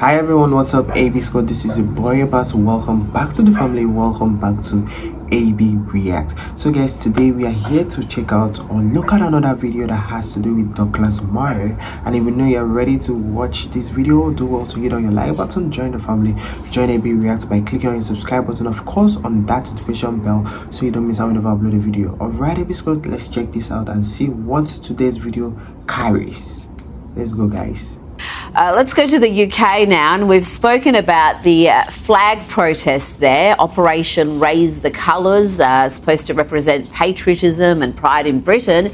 Hi everyone, what's up? AB Squad, this is your boy Abbas. Welcome back to the family, welcome back to AB React. So guys, today we are here to check out or look at another video that has to do with Douglas Murray. And if you know you're ready to watch this video, do well to hit on your like button, join the family, join AB React by clicking on your subscribe button, of course on that notification bell so you don't miss out whenever I upload a video. Alright AB Squad, let's check this out and see what today's video carries. Let's go guys. Let's go to the UK now, and we've spoken about the flag protest there. Operation Raise the Colours, supposed to represent patriotism and pride in Britain,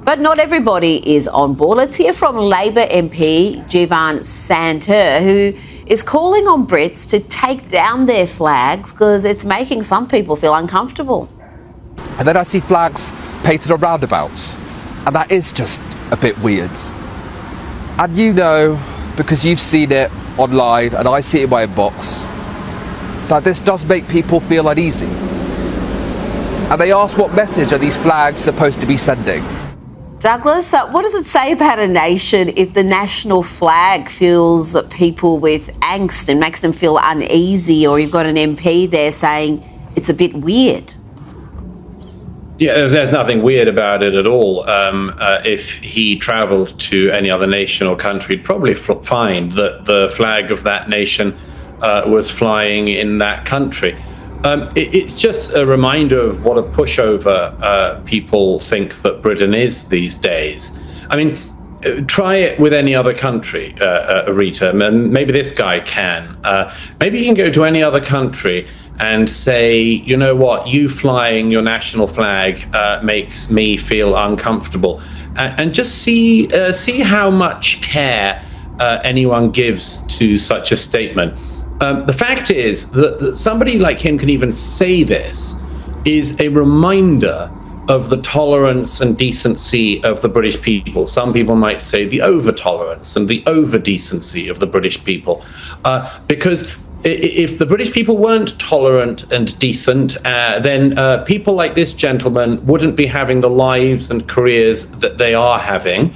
but not everybody is on board. Let's hear from Labor MP Jivan Santer, who is calling on Brits to take down their flags because it's making some people feel uncomfortable. And then I see flags painted on roundabouts, and that is just a bit weird. And you know, because you've seen it online and I see it in my inbox, that this does make people feel uneasy. And they ask, what message are these flags supposed to be sending? Douglas, what does it say about a nation if the national flag fills people with angst and makes them feel uneasy, or you've got an MP there saying it's a bit weird? Yeah, there's nothing weird about it at all. If he travelled to any other nation or country, he'd probably find that the flag of that nation was flying in that country. It's just a reminder of what a pushover people think that Britain is these days. I mean, try it with any other country, Rita, and maybe this guy can. Maybe he can go to any other country and say, you know what, you flying your national flag makes me feel uncomfortable, and just see how much care anyone gives to such a statement. The fact is that somebody like him can even say this is a reminder of the tolerance and decency of the British people. Some people might say the over-tolerance and the over-decency of the British people, because if the British people weren't tolerant and decent, then people like this gentleman wouldn't be having the lives and careers that they are having,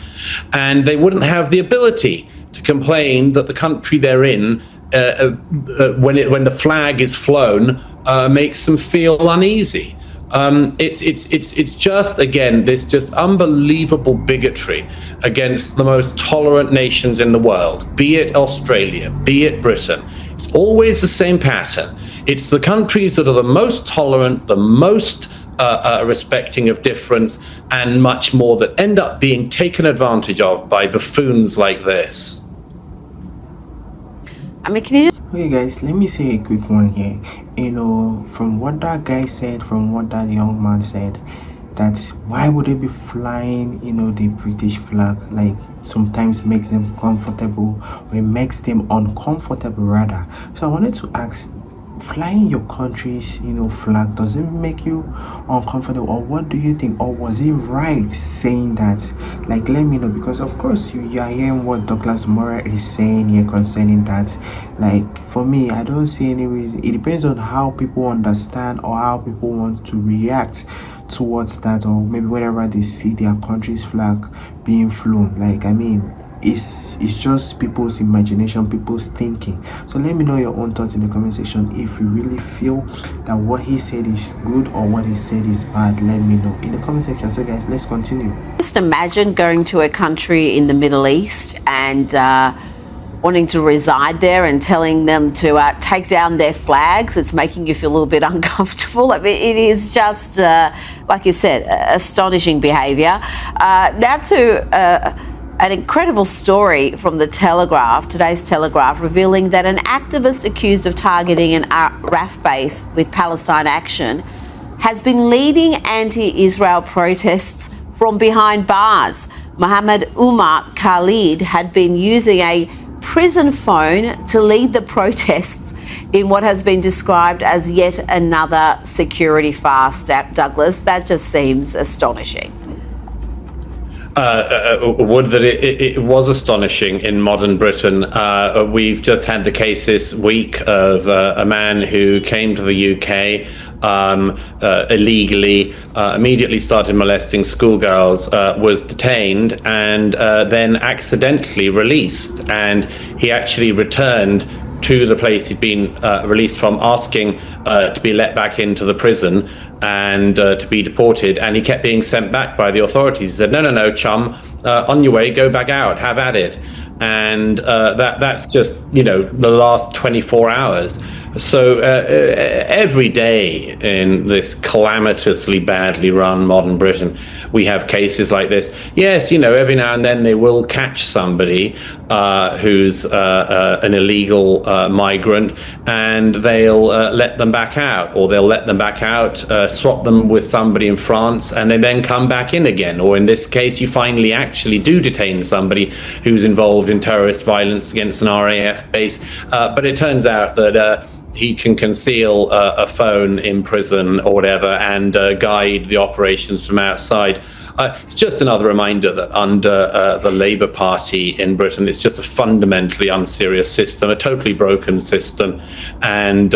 and they wouldn't have the ability to complain that the country they're in, when the flag is flown, makes them feel uneasy. It's just, again, this just unbelievable bigotry against the most tolerant nations in the world, be it Australia, be it Britain. It's always the same pattern. It's the countries that are the most tolerant, the most respecting of difference, and much more, that end up being taken advantage of by buffoons like this. I mean, can you... Okay guys, let me say a quick one here. You know, from what that guy said, from what that young man said, that why would they be flying, you know, the British flag? Like, sometimes makes them comfortable, or it makes them uncomfortable rather. So I wanted to ask, flying your country's, you know, flag, does it make you uncomfortable, or what do you think? Or was he right saying that? Like, let me know, because of course you are hearing what Douglas Murray is saying here concerning that. Like, for me, I don't see any reason. It depends on how people understand or how people want to react towards that, or maybe whenever they see their country's flag being flown. Like, I mean, it's just people's imagination, people's thinking. So let me know your own thoughts in the comment section. If you really feel that what he said is good or what he said is bad, let me know in the comment section. So guys, let's continue. Just imagine going to a country in the Middle East and wanting to reside there and telling them to take down their flags. It's making you feel a little bit uncomfortable. I mean, it is just, like you said, astonishing behaviour. Now to an incredible story from the Telegraph, today's Telegraph, revealing that an activist accused of targeting an RAF base with Palestine Action has been leading anti-Israel protests from behind bars. Mohammed Umar Khalid had been using a prison phone to lead the protests in what has been described as yet another security farce. Douglas, that just seems astonishing. Would that it was astonishing in modern Britain. We've just had the case this week of a man who came to the UK illegally, immediately started molesting schoolgirls, was detained and then accidentally released. And he actually returned to the place he'd been released from, asking to be let back into the prison and to be deported. And he kept being sent back by the authorities. He said, no, chum, on your way, go back out, have at it. And that's just, the last 24 hours. So every day in this calamitously badly run modern Britain, we have cases like this. Yes, every now and then they will catch somebody who's an illegal migrant, and they'll let them back out, or they'll let them back out, swap them with somebody in France, and they then come back in again. Or in this case, you finally actually do detain somebody who's involved in terrorist violence against an RAF base. But it turns out that he can conceal a phone in prison or whatever and guide the operations from outside. It's just another reminder that under the Labour Party in Britain, it's just a fundamentally unserious system, a totally broken system, and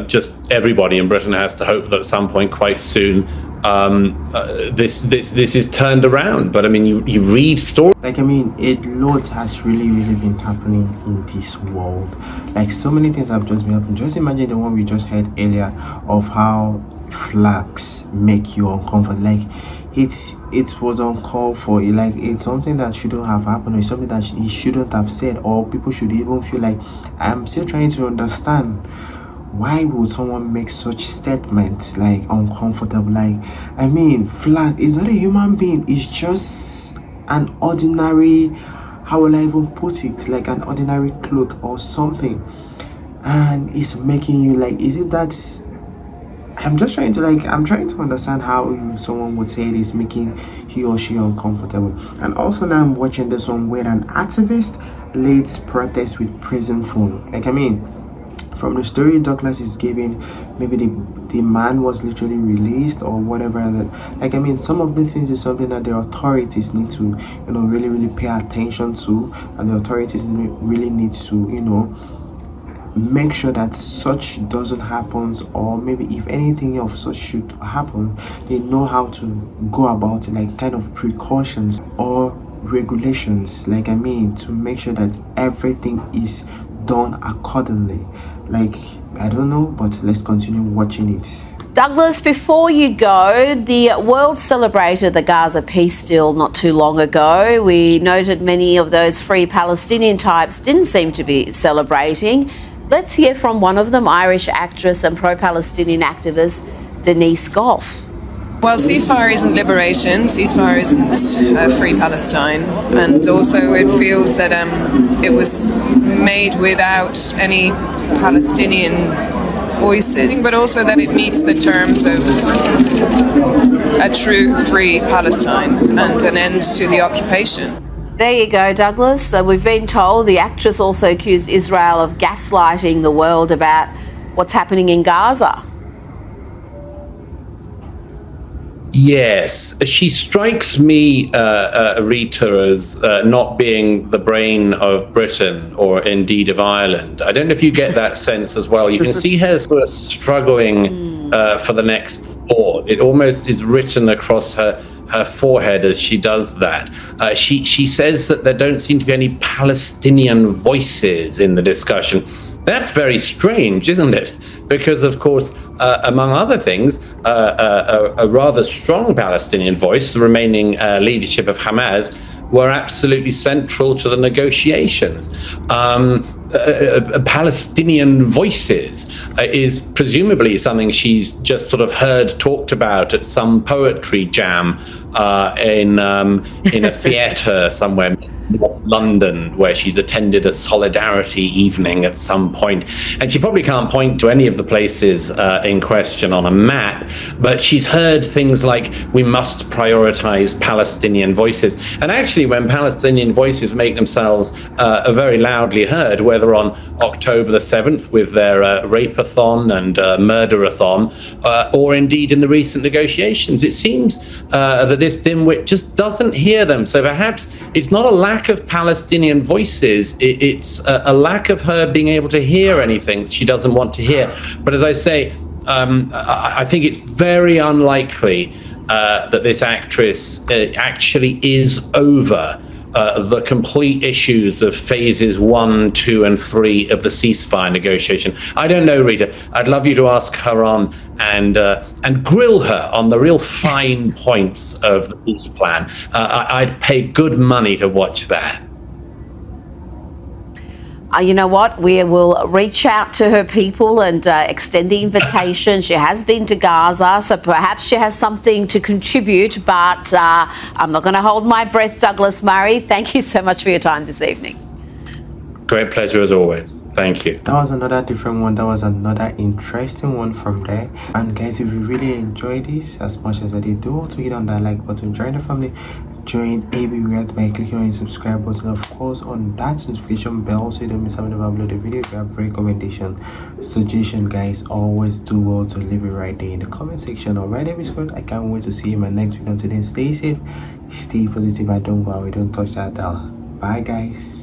just everybody in Britain has to hope that at some point quite soon this is turned around. But I mean, you read stories. Loads has really been happening in this world. Like, so many things have just been happening. Just imagine the one we just heard earlier of how flags make you uncomfortable. Like, it was uncalled for. Like, it's something that shouldn't have happened, or something that he shouldn't have said, or people should even feel like. I'm still trying to understand, why would someone make such statements, like, uncomfortable? Like, flag is not a human being. It's just an ordinary, how will I even put it, like an ordinary cloth or something, and it's making you like, is it that? I'm trying to understand how someone would say it is making he or she uncomfortable. And also now I'm watching this one where an activist leads protest with prison phone. From the story Douglas is giving, maybe the man was literally released or whatever. Some of the things is something that the authorities need to, really pay attention to, and the authorities really need to, make sure that such doesn't happen, or maybe if anything of such should happen, they know how to go about it, like kind of precautions or regulations, to make sure that everything is done accordingly. I don't know, but let's continue watching it. Douglas, before you go, the world celebrated the Gaza peace deal not too long ago. We noted many of those free Palestinian types didn't seem to be celebrating. Let's hear from one of them, Irish actress and pro-Palestinian activist Denise Gough. Well, ceasefire isn't liberation, ceasefire isn't free Palestine, and also it feels that it was made without any Palestinian voices, but also that it meets the terms of a true free Palestine and an end to the occupation. There you go, Douglas. We've been told the actress also accused Israel of gaslighting the world about what's happening in Gaza. Yes, she strikes me, Rita, as not being the brain of Britain or indeed of Ireland. I don't know if you get that sense as well. You can see her sort of struggling for the next thought. It almost is written across her forehead as she does that. She says that there don't seem to be any Palestinian voices in the discussion. That's very strange, isn't it? Because, of course, among other things, a rather strong Palestinian voice, the remaining leadership of Hamas, were absolutely central to the negotiations. Palestinian voices is presumably something she's just sort of heard talked about at some poetry jam in a theatre somewhere in North London, where she's attended a solidarity evening at some point. And she probably can't point to any of the places in question on a map, but she's heard things like, we must prioritize Palestinian voices. And actually, when Palestinian voices make themselves very loudly heard, whether on October the 7th with their rape-a-thon and murder-a-thon, or indeed in the recent negotiations, it seems that this dimwit just doesn't hear them. So perhaps it's not a lack of Palestinian voices, it's a lack of her being able to hear anything she doesn't want to hear. But as I say, I think it's very unlikely that this actress actually is over the complete issues of phases 1, 2, and 3 of the ceasefire negotiation. I don't know, Rita. I'd love you to ask her on and grill her on the real fine points of the peace plan. I'd pay good money to watch that. You know what? We will reach out to her people and extend the invitation. She has been to Gaza, so perhaps she has something to contribute, but I'm not going to hold my breath, Douglas Murray. Thank you so much for your time this evening. Great pleasure as always. Thank you. That was another different one. That was another interesting one from there. And guys, if you really enjoyed this as much as I did, do also hit on that like button, join the family, join AB React by clicking on the subscribe button, of course on that notification bell so you don't miss out when I upload a video. If you have recommendation, suggestion, guys, always do well to leave it right there in the comment section or right every squad. I can't wait to see you in my next video. Until then, stay safe, stay positive, and don't go away, don't touch that dial. Bye guys.